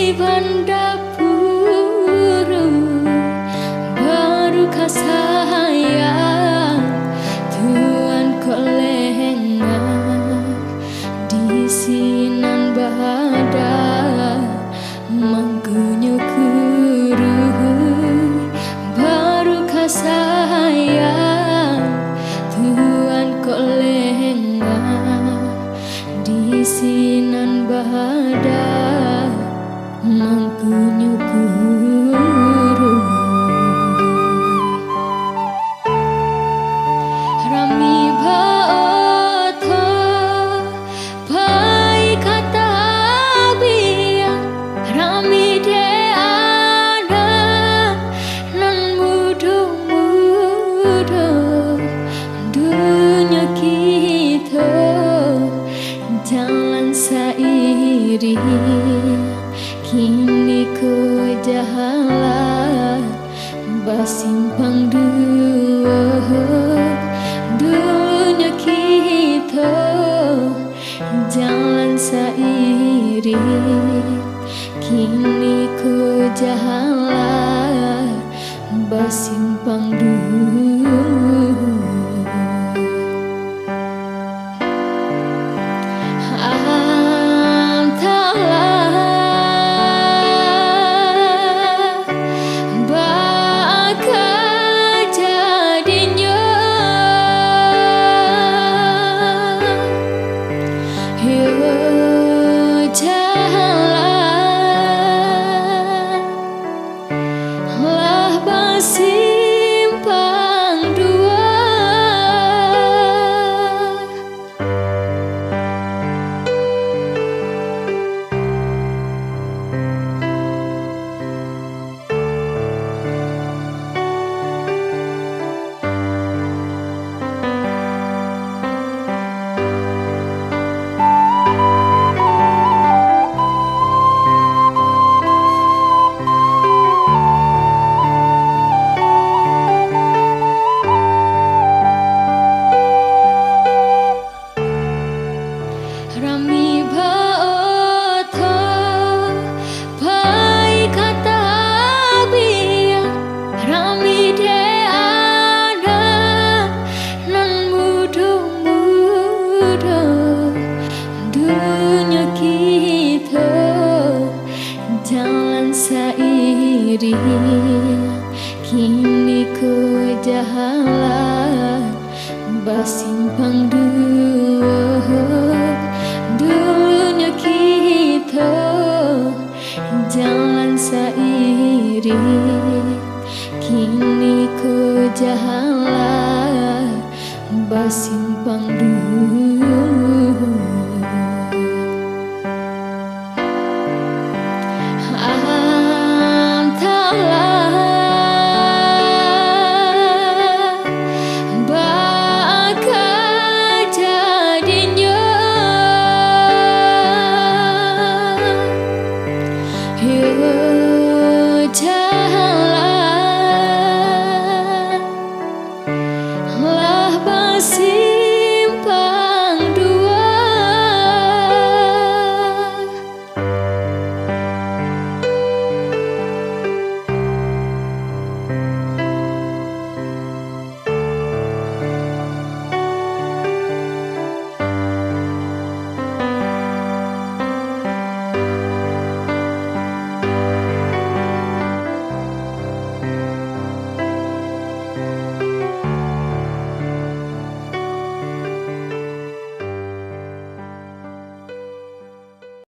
Bandapuru baru sayang Tuan kok lengah di sinan bahada manggunyo kuru baru sayang Tuan kok lengah di sinan bahada mangkunyo guru rami baoto pai kata biang rami de ana nan mudo dunia kita jalan seiring kini ku jalan basimpang dunia kita jalan seiring kini ku jalan basimpang simpang dua rami baoto pai kata biang rami de ana nan mudo dunia kita jalan seiring kini ku jalan basimpang dunia kita jalan seiring kini ku jalan basimpang